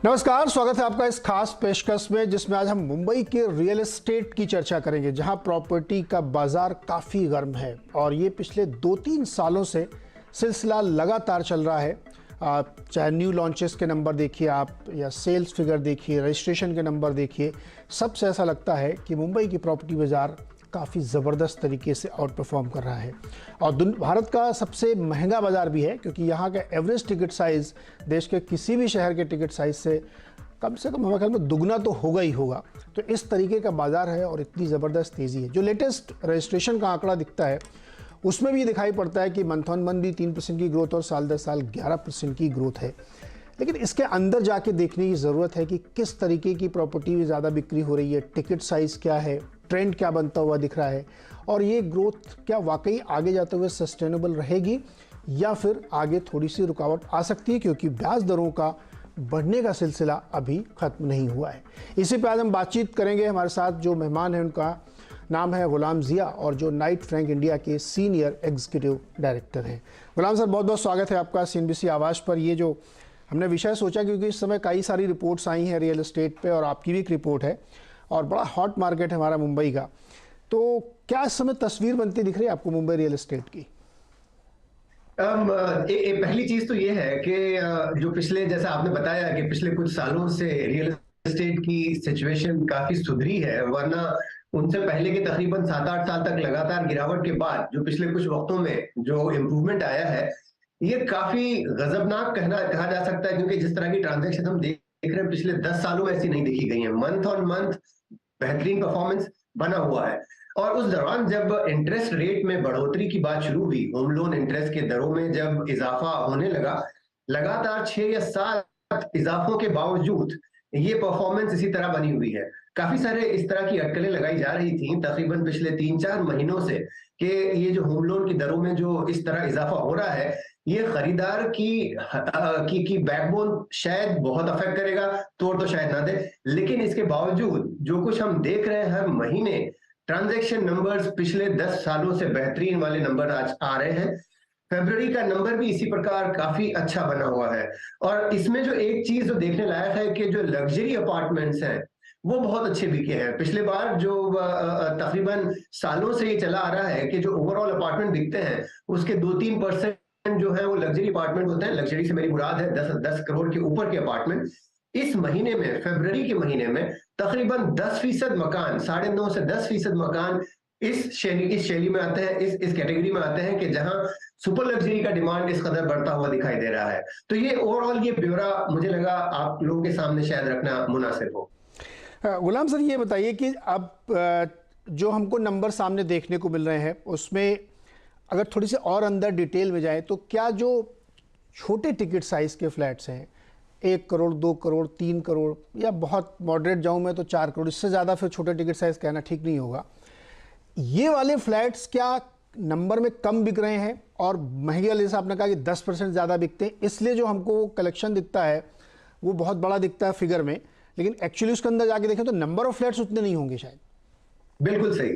नमस्कार, स्वागत है आपका इस खास पेशकश में जिसमें आज हम मुंबई के रियल एस्टेट की चर्चा करेंगे, जहां प्रॉपर्टी का बाजार काफ़ी गर्म है और ये पिछले 2-3 सालों से सिलसिला लगातार चल रहा है। चाहे न्यू लॉन्चेस के नंबर देखिए आप या सेल्स फिगर देखिए, रजिस्ट्रेशन के नंबर देखिए, सबसे ऐसा लगता है कि मुंबई की प्रॉपर्टी बाज़ार काफ़ी ज़बरदस्त तरीके से आउट परफॉर्म कर रहा है और भारत का सबसे महंगा बाज़ार भी है, क्योंकि यहाँ का एवरेज टिकट साइज़ देश के किसी भी शहर के टिकट साइज़ से कम हमारे ख्याल में दुगना तो होगा ही होगा। तो इस तरीके का बाज़ार है और इतनी ज़बरदस्त तेज़ी है। जो लेटेस्ट रजिस्ट्रेशन का आंकड़ा दिखता है उसमें भी दिखाई पड़ता है कि मंथ ऑन मंथ भी 3% की ग्रोथ और साल दर साल 11% की ग्रोथ है। लेकिन इसके अंदर जाके देखने की ज़रूरत है कि किस तरीके की प्रॉपर्टी ज़्यादा बिक्री हो रही है, टिकट साइज़ क्या है, ट्रेंड क्या बनता हुआ दिख रहा है और ये ग्रोथ क्या वाकई आगे जाते हुए सस्टेनेबल रहेगी या फिर आगे थोड़ी सी रुकावट आ सकती है, क्योंकि ब्याज दरों का बढ़ने का सिलसिला अभी ख़त्म नहीं हुआ है। इसी पे आज हम बातचीत करेंगे। हमारे साथ जो मेहमान हैं उनका नाम है गुलाम ज़िया और जो नाइट फ्रैंक इंडिया के सीनियर एग्जीक्यूटिव डायरेक्टर हैं। गुलाम सर, बहुत बहुत स्वागत है आपका CNBC आवाज़ पर। ये जो हमने विषय सोचा, क्योंकि इस समय कई सारी रिपोर्ट्स आई हैं रियल एस्टेट पे और आपकी भी एक रिपोर्ट है और बड़ा हॉट मार्केट है हमारा मुंबई का, तो क्या इस समय तस्वीर बनती दिख रही है आपको मुंबई रियल एस्टेट की? पहली चीज तो ये है कि जो पिछले, जैसा आपने बताया कि पिछले कुछ सालों से रियल एस्टेट की सिचुएशन काफी सुधरी है, वरना उनसे पहले के तकरीबन 7-8 साल तक लगातार गिरावट के बाद जो पिछले कुछ वक्तों में जो इम्प्रूवमेंट आया है, ये काफी गजबनाक कहा जा सकता है, क्योंकि जिस तरह की ट्रांजैक्शन हम देख रहे हैं पिछले 10 सालों में ऐसी नहीं देखी गई है। मंथ ऑन मंथ बेहतरीन परफॉर्मेंस बना हुआ है। और उस दौरान जब इंटरेस्ट रेट में बढ़ोतरी की बात शुरू हुई, होम लोन इंटरेस्ट के दरों में जब इजाफा होने लगा, लगातार 6 या 7 इजाफों के बावजूद ये परफॉर्मेंस इसी तरह बनी हुई है। काफी सारे इस तरह की अटकलें लगाई जा रही थी तकरीबन पिछले 3-4 महीनों से कि ये जो होम लोन की दरों में जो इस तरह इजाफा हो रहा है, ये खरीदार की बैकबोन शायद बहुत अफेक्ट करेगा, तोड़ तो शायद ना दे, लेकिन इसके बावजूद जो कुछ हम देख रहे हैं हर महीने, ट्रांजैक्शन नंबर्स पिछले 10 सालों से बेहतरीन वाले नंबर आज आ रहे हैं। फरवरी का नंबर भी इसी प्रकार काफी अच्छा बना हुआ है। और इसमें जो एक चीज जो देखने लायक है कि जो लग्जरी अपार्टमेंट्स हैं वो बहुत अच्छे बिके हैं। पिछले बार जो तकरीबन सालों से ये चला आ रहा है कि जो ओवरऑल अपार्टमेंट बिकते हैं उसके 2-3% जो है वो लग्जरी अपार्टमेंट होते हैं। लग्जरी से मेरी मुराद है 10 करोड़ के ऊपर के अपार्टमेंट। इस महीने में, फरवरी के महीने में तकरीबन 10% मकान, 9.5 से 10% मकान इस शैली में आते हैं, इस कैटेगरी में आते हैं कि जहां सुपर लग्जरी का डिमांड इस कदर बढ़ता हुआ दिखाई दे रहा है। तो ये ओवरऑल ये ब्यौरा मुझे लगा आप लोगों के सामने शायद रखना मुनासिब हो। गुलाम सर, ये बताइए कि अब जो हमको नंबर सामने देखने को मिल रहे हैं उसमें अगर थोड़ी सी और अंदर डिटेल में जाए तो क्या जो छोटे टिकट साइज के फ्लैट्स हैं, 1 करोड़, 2 करोड़, 3 करोड़ या बहुत मॉडरेट जाऊं मैं तो 4 करोड़, इससे ज़्यादा फिर छोटे टिकट साइज कहना ठीक नहीं होगा, ये वाले फ्लैट्स क्या नंबर में कम बिक रहे हैं और महंगे वाले, जैसे आपने कहा कि 10% ज़्यादा बिकते हैं, इसलिए जो हमको कलेक्शन दिखता है वो बहुत बड़ा दिखता है फिगर में, लेकिन एक्चुअली उसके अंदर जाके देखें तो नंबर ऑफ फ्लैट्स उतने नहीं होंगे शायद? बिल्कुल सही,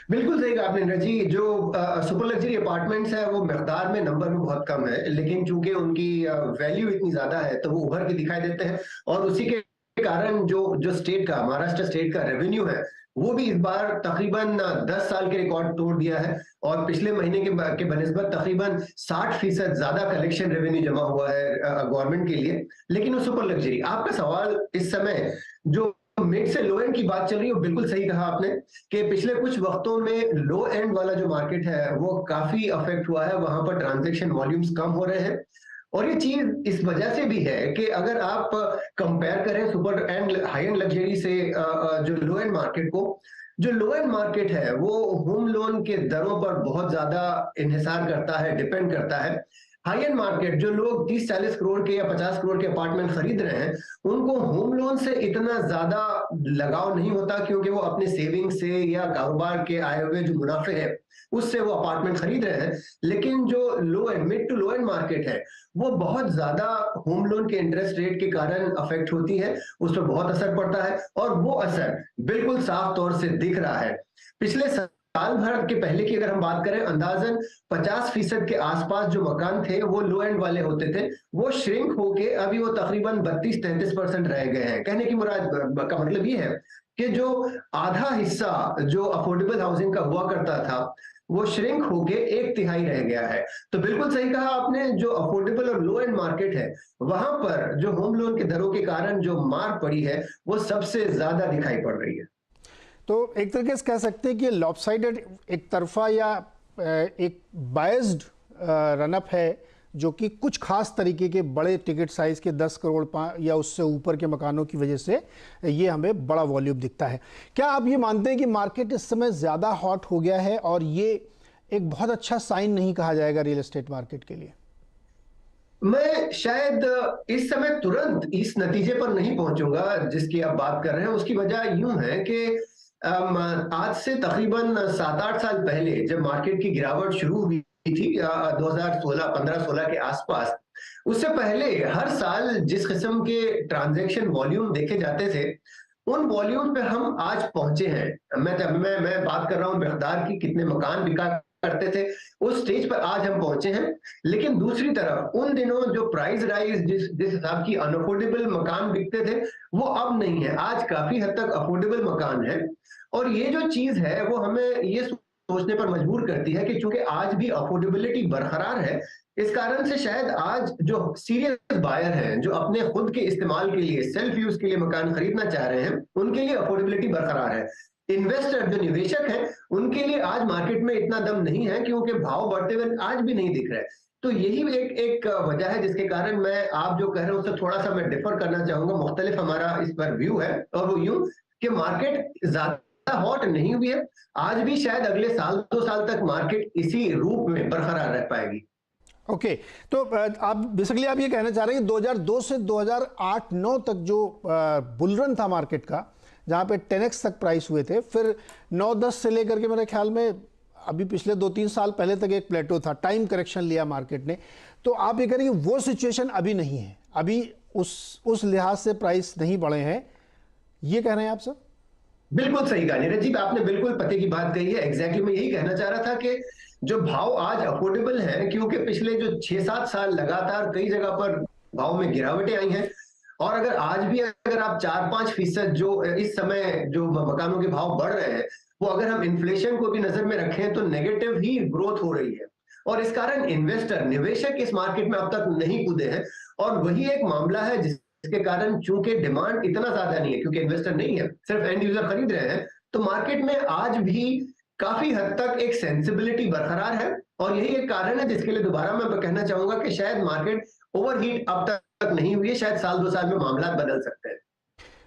बिल्कुल सही कहा आपने इंद्र जी। जो सुपर लग्जरी अपार्टमेंट्स है वो मिकदार में, नंबर में बहुत कम है, लेकिन चूंकि उनकी वैल्यू इतनी ज्यादा है तो वो उभर के दिखाई देते हैं। और उसी के कारण जो जो स्टेट का, महाराष्ट्र स्टेट का रेवेन्यू है वो भी इस बार तकरीबन 10 साल के रिकॉर्ड तोड़ दिया है और पिछले महीने के बनिस्बत तकरीबन 60% ज्यादा कलेक्शन रेवेन्यू जमा हुआ है गवर्नमेंट के लिए। लेकिन वो सुपर लग्जरी, आपका सवाल इस समय जो मिड से लो एंड की बात चल रही है, बिल्कुल सही कहा आपने कि पिछले कुछ वक्तों में लो एंड वाला जो मार्केट है वो काफी अफेक्ट हुआ है। वहां पर ट्रांजैक्शन वॉल्यूम्स कम हो रहे हैं और ये चीज इस वजह से भी है कि अगर आप कंपेयर करें super and high and luxury से जो लो एंड मार्केट को, जो लो एंड मार्केट है वो होम लोन के दरों पर बहुत ज्यादा इन्हिसार करता है, डिपेंड करता है। हाई एंड मार्केट, जो लोग 30-40 करोड़ के या 50 करोड़ के अपार्टमेंट खरीद रहे हैं, उनको होम लोन से इतना ज्यादा लगाव नहीं होता, क्योंकि वो अपने सेविंग से या कारोबार के आए हुए जो मुनाफे है उससे वो अपार्टमेंट खरीद रहे हैं। लेकिन जो low end, mid to low end market है वो बहुत ज्यादा होम लोन के इंटरेस्ट रेट के कारण अफेक्ट होती है, उस पर बहुत असर पड़ता है और वो असर बिल्कुल साफ तौर से दिख रहा है। पिछले साल भर के पहले की अगर हम बात करें, अंदाजन 50% के आसपास जो मकान थे वो लो एंड वाले होते थे, वो श्रिंक होके अभी वो तकरीबन 32-33% रह गए हैं। कहने की मुराद का मतलब ये है कि जो आधा हिस्सा जो अफोर्डेबल हाउसिंग का हुआ करता था वो श्रिंक होके 1/3 रह गया है। तो बिल्कुल सही कहा आपने, जो अफोर्डेबल और लो एंड मार्केट है वहां पर जो होम लोन के दरों के कारण जो मार पड़ी है वो सबसे ज्यादा दिखाई पड़ रही है। तो एक तरीके से कह सकते हैं कि लॉपसाइडेड एक तरफा या एक बायस्ड रनअप है, जो कि कुछ खास तरीके के बड़े टिकट साइज के 10 करोड़ या उससे ऊपर के मकानों की वजह से ये हमें बड़ा वॉल्यूम दिखता है। क्या आप ये मानते हैं कि मार्केट इस समय ज़्यादा हॉट हो गया है और ये एक बहुत अच्छा साइन नहीं कहा जाएगा रियल एस्टेट मार्केट के लिए? मैं शायद इस समय तुरंत इस नतीजे पर नहीं पहुंचूंगा जिसकी आप बात कर रहे हैं। उसकी वजह यूं है कि आज से तकरीबन 7-8 साल पहले जब मार्केट की गिरावट शुरू हुई थी 2016, 15-16 के आसपास, उससे पहले हर साल जिस किस्म के ट्रांजैक्शन वॉल्यूम देखे जाते थे उन वॉल्यूम पे हम आज पहुंचे हैं। मैं बात कर रहा हूं मिकदार की, कितने मकान बिका करते थे, उस स्टेज पर आज हम पहुंचे हैं। लेकिन दूसरी तरफ उन दिनों जो प्राइस राइज जिस हिसाब की अनअफोर्डेबल मकान बिकते थे वो अब नहीं है। आज काफी हद तक अफोर्डेबल मकान है और ये जो चीज है वो हमें ये सोचने पर मजबूर करती है कि चूंकि आज भी अफोर्डेबिलिटी बरकरार है, इस कारण से शायद आज जो सीरियस बायर हैं जो अपने खुद के इस्तेमाल के लिए, सेल्फ यूज के लिए मकान खरीदना चाह रहे हैं, उनके लिए अफोर्डेबिलिटी बरकरार है। इन्वेस्टर जो निवेशक हैं उनके लिए आज मार्केट में इतना दम नहीं है क्योंकि भाव बढ़ते हुए आज भी नहीं दिख रहे। तो यही एक वजह है जिसके कारण मैं आप जो कह रहे हैं उससे थोड़ा सा मैं डिफर करना चाहूंगा। मुख्तलिफ हमारा इस पर व्यू है और वो यूं कि मार्केट ज्यादा हॉट नहीं हुई है। आज भी शायद अगले साल 2 साल तक मार्केट इसी रूप में बरकरार रह पाएगी। ओके, तो आप बेसिकली आप ये कहना चाह रहे हैं कि 2002 से 2008-9 तक जो बुलरन था मार्केट का, जहाँ पे 10x तक प्राइस हुए थे, फिर 9-10 से लेकर के मेरे ख्याल में अभी पिछले 2-3 साल पहले तक एक प्लेटो था, टाइम करेक्शन लिया मार्केट ने। तो आप ये कह रहे हैं कि वो सिचुएशन अभी नहीं है, अभी उस लिहाज से प्राइस नहीं बढ़े हैं, ये कह रहे हैं आप सर? बिल्कुल सही कहा नीरज जी, आपने बिल्कुल पते की बात कही है। एग्जैक्टली मैं यही कहना चाह रहा था कि जो भाव आज अफोर्डेबल है, क्योंकि पिछले जो 6-7 साल लगातार कई जगह पर भाव में गिरावटें आई हैं और अगर आज भी अगर आप 4-5% जो इस समय जो मकानों के भाव बढ़ रहे हैं वो अगर हम इन्फ्लेशन को भी नजर में रखें तो नेगेटिव ही ग्रोथ हो रही है और इस कारण इन्वेस्टर, निवेशक इस मार्केट में अब तक नहीं कूदे हैं। और वही एक मामला है जिसके कारण चूंकि डिमांड इतना ज्यादा नहीं है, क्योंकि इन्वेस्टर नहीं है, सिर्फ एंड यूजर खरीद रहे हैं, तो मार्केट में आज भी काफी हद तक एक सेंसिबिलिटी बरकरार है। और यही एक कारण है जिसके लिए दोबारा मैं कहना चाहूंगा कि शायद मार्केट ओवरहीट अब तक नहीं हुई है, शायद साल 2 साल में मामला बदल सकते हैं।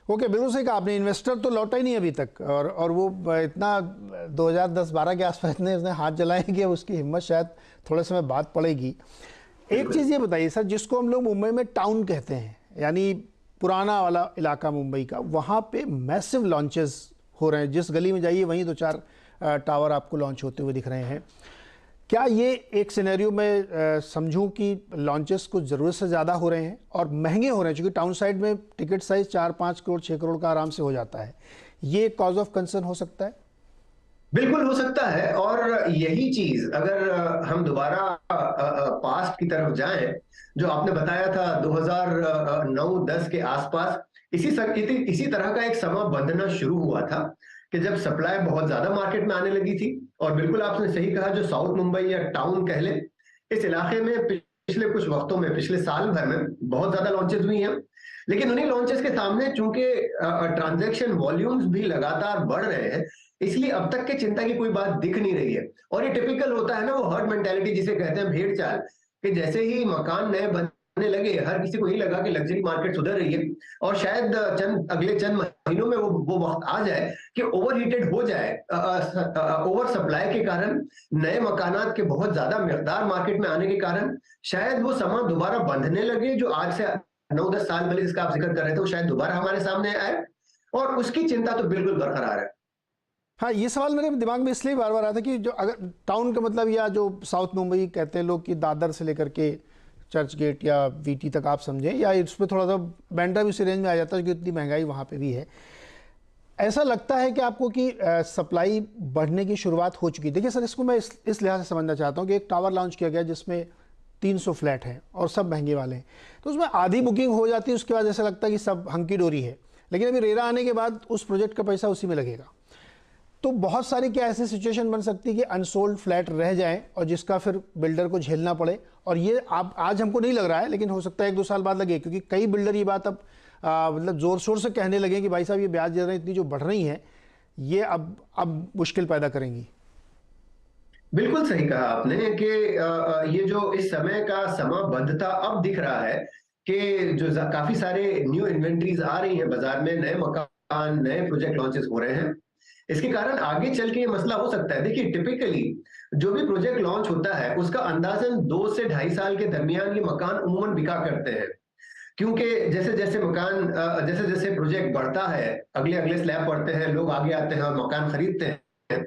ओके, बिल्कुल सही कहा आपने। इन्वेस्टर तो लौटा ही नहीं अभी तक, और वो इतना 2010-12 के आसपास इतने उसने हाथ जलाए कि उसकी हिम्मत शायद थोड़े समय बाद पड़ेगी। एक चीज़ ये बताइए सर, जिसको हम लोग मुंबई में टाउन कहते हैं, यानी पुराना वाला इलाका मुंबई का, वहाँ पे मैसिव लॉन्चेस हो रहे हैं। जिस गली में जाइए वहीं 2-4 टावर आपको लॉन्च होते हुए दिख रहे हैं। क्या ये एक सिनेरियो में समझूं कि लॉन्चेस कुछ ज़रूरत से ज़्यादा हो रहे हैं और महंगे हो रहे हैं, क्योंकि टाउन साइड में टिकट साइज 4-5 करोड़ 6 करोड़ का आराम से हो जाता है, ये कॉज ऑफ कंसर्न हो सकता है? बिल्कुल हो सकता है। और यही चीज अगर हम दोबारा पास्ट की तरफ जाएं, जो आपने बताया था 2009-10 के आसपास, इसी तरह का एक समा बंधना शुरू हुआ था कि जब सप्लाई बहुत ज्यादा मार्केट में आने लगी थी। और बिल्कुल आपने सही कहा, जो साउथ मुंबई या टाउन कह लें, इस इलाके में पिछले कुछ वक्तों में, पिछले साल भर में बहुत ज्यादा लॉन्चेस हुई हैं। लेकिन उन्हीं लॉन्चेस के सामने चूंकि ट्रांजैक्शन वॉल्यूम्स भी लगातार बढ़ रहे हैं, इसलिए अब तक के चिंता की कोई बात दिख नहीं रही है। और ये टिपिकल होता है ना, वो हर्ड मेंटालिटी जिसे कहते हैं, भेड़ चाल, कि जैसे ही मकान नए बनने लगे हर किसी को यही लगा कि लग्जरी मार्केट सुधर रही है और शायद अगले चंद महीनों में वो वक्त आ जाए कि ओवरहीटेड हो जाए, ओवर सप्लाई के कारण, नए मकानात के बहुत ज्यादा मिकदार मार्केट में आने के कारण शायद वो समा दोबारा बंधने लगे, जो आज से 9-10 साल पहले जिसका आप जिक्र कर रहे थे, वो शायद दोबारा हमारे सामने आए। और उसकी चिंता तो बिल्कुल बरकरार है। हाँ, ये सवाल मेरे दिमाग में इसलिए बार बार आता है कि जो अगर टाउन का मतलब, या जो साउथ मुंबई कहते हैं लोग कि दादर से लेकर के चर्च गेट या वीटी तक आप समझें, या इस पर थोड़ा सा बैंड्रा भी उसी रेंज में आ जाता है, क्योंकि इतनी महंगाई वहाँ पे भी है। ऐसा लगता है कि आपको कि सप्लाई बढ़ने की शुरुआत हो चुकी है? देखिए सर, इसको मैं इस लिहाज से समझना चाहता हूँ कि एक टावर लॉन्च किया गया जिसमें 300 फ्लैट हैं और सब महंगे वाले हैं, तो उसमें आधी बुकिंग हो जाती है, उसके बाद ऐसा लगता है कि सब हंकी डोरी है, लेकिन अभी रेरा आने के बाद उस प्रोजेक्ट का पैसा उसी में लगेगा। तो बहुत सारी क्या ऐसी सिचुएशन बन सकती है कि अनसोल्ड फ्लैट रह जाएं और जिसका फिर बिल्डर को झेलना पड़े, और ये आप आज हमको नहीं लग रहा है, लेकिन हो सकता है 1-2 साल बाद लगे, क्योंकि कई बिल्डर ये बात अब मतलब जोर शोर से कहने लगे कि भाई साहब ये ब्याज दरें इतनी जो बढ़ रही हैं ये अब मुश्किल पैदा करेंगी। बिल्कुल सही कहा आपने कि ये जो इस समय का समयबद्धता अब दिख रहा है कि जो काफी सारे न्यू इन्वेंट्रीज आ रही हैं बाजार में, नए मकान, नए प्रोजेक्ट लॉन्चेस हो रहे हैं, इसके कारण आगे चल के ये मसला हो सकता है। देखिए टिपिकली जो भी प्रोजेक्ट लॉन्च होता है उसका अंदाजन 2 से 2.5 साल के दरमियान ये मकान उम्मूमन बिका करते हैं, क्योंकि जैसे जैसे मकान जैसे जैसे प्रोजेक्ट बढ़ता है, अगले अगले स्लैब पड़ते हैं, लोग आगे आते हैं और मकान खरीदते हैं,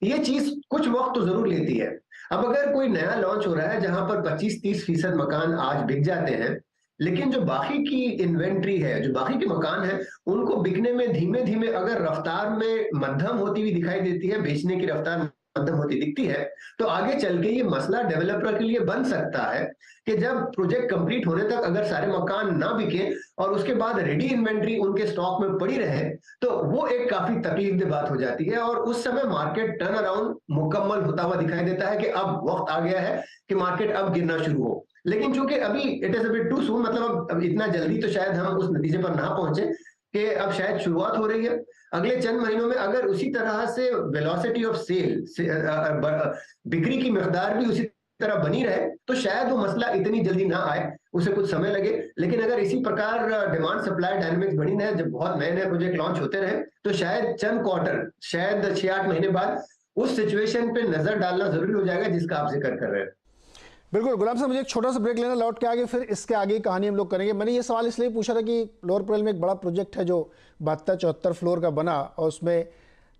ये चीज कुछ वक्त तो जरूर लेती है। अब अगर कोई नया लॉन्च हो रहा है जहां पर 25-30% मकान आज बिक जाते हैं, लेकिन जो बाकी की इन्वेंट्री है, जो बाकी के मकान है, उनको बिकने में धीमे धीमे अगर रफ्तार में मध्यम होती हुई दिखाई देती है, बेचने की रफ्तार मध्यम होती दिखती है, तो आगे चल के ये मसला डेवलपर के लिए बन सकता है कि जब प्रोजेक्ट कंप्लीट होने तक अगर सारे मकान ना बिके और उसके बाद रेडी इन्वेंट्री उनके स्टॉक में पड़ी रहे, तो वो एक काफी तकलीफदेह बात हो जाती है, और उस समय मार्केट टर्न अराउंड मुकम्मल होता हुआ दिखाई देता है कि अब वक्त आ गया है कि मार्केट अब गिरना शुरू हो। लेकिन चूंकि अभी it is a bit too soon, मतलब अब इतना जल्दी तो शायद हम उस नतीजे पर ना पहुंचे कि अब शायद शुरुआत हो रही है। अगले चंद महीनों में अगर उसी तरह से वेलोसिटी ऑफ सेल, बिक्री की मिकदार भी उसी तरह बनी रहे, तो शायद वो मसला इतनी जल्दी ना आए, उसे कुछ समय लगे। लेकिन अगर इसी प्रकार डिमांड सप्लाई डायनेमिक्स बनी रहे, जब बहुत नए नए प्रोजेक्ट लॉन्च होते रहे, तो शायद चंद क्वार्टर, शायद 6-8 महीने बाद उस सिचुएशन पे नजर डालना जरूरी हो जाएगा जिसका आप जिक्र कर रहे हैं। बिल्कुल गुलाम साहब, मुझे एक छोटा सा ब्रेक लेना, लौट के आगे फिर इसके आगे की कहानी हम लोग करेंगे। मैंने ये सवाल इसलिए पूछा था कि लोअर परल में एक बड़ा प्रोजेक्ट है जो 72-74 फ्लोर का बना, और उसमें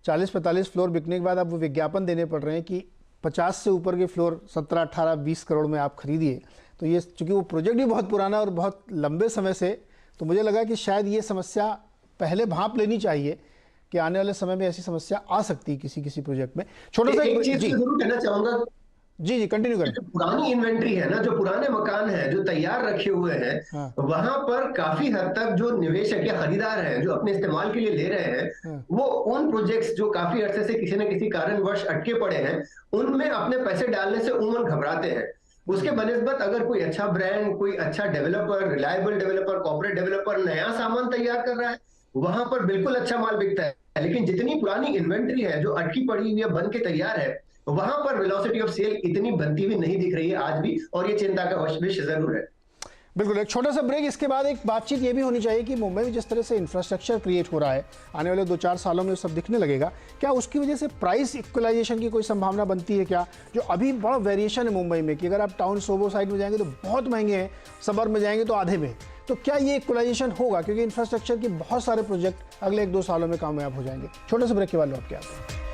40-45 फ्लोर बिकने के बाद अब वो विज्ञापन देने पड़ रहे हैं कि 50 से ऊपर के फ्लोर 17, 18, 20 करोड़ में आप खरीदिए। तो ये चूँकि वो प्रोजेक्ट भी बहुत पुराना और बहुत लंबे समय से, तो मुझे लगा कि शायद ये समस्या पहले भांप लेनी चाहिए कि आने वाले समय में ऐसी समस्या आ सकती है किसी किसी प्रोजेक्ट में। छोटा सा एक चीज जरूर कहना चाहूंगा, जी कंटिन्यू करें। जो पुरानी इन्वेंट्री है ना, जो पुराने मकान है जो तैयार रखे हुए हैं, हाँ। वहां पर काफी हद तक जो निवेशक या खरीदार हैं जो अपने इस्तेमाल के लिए ले रहे हैं, हाँ। वो उन प्रोजेक्ट्स जो काफी अरसे से किसी न किसी कारणवश अटके पड़े हैं, उनमें अपने पैसे डालने से उमूमन घबराते हैं। उसके बनिस्बत अगर कोई अच्छा ब्रांड, कोई अच्छा developer, reliable developer, corporate developer नया सामान तैयार कर रहा है, वहां पर बिल्कुल अच्छा माल बिकता है। लेकिन जितनी पुरानी इन्वेंट्री है जो अटकी पड़ी हुई है, बन के तैयार है, वहां पर वेलोसिटी ऑफ सेल इतनी बनती हुई नहीं दिख रही है आज भी, और ये चिंता का विषय जरूर है। बिल्कुल, एक छोटा सा ब्रेक, इसके बाद एक बातचीत ये भी होनी चाहिए कि मुंबई में जिस तरह से इंफ्रास्ट्रक्चर क्रिएट हो रहा है, आने वाले 2-4 सालों में सब दिखने लगेगा, क्या उसकी वजह से प्राइस इक्वलाइजेशन की कोई संभावना बनती है क्या? जो अभी बड़ा वेरिएशन है मुंबई में कि अगर आप टाउन सोबो साइड में जाएंगे तो बहुत महंगे हैं, सबर्ब में जाएंगे तो आधे में, तो क्या ये इक्वलाइजेशन होगा? क्योंकि इंफ्रास्ट्रक्चर के बहुत सारे प्रोजेक्ट अगले 1-2 सालों में कामयाब हो जाएंगे। छोटे से ब्रेक के बाद लौट के आते हैं।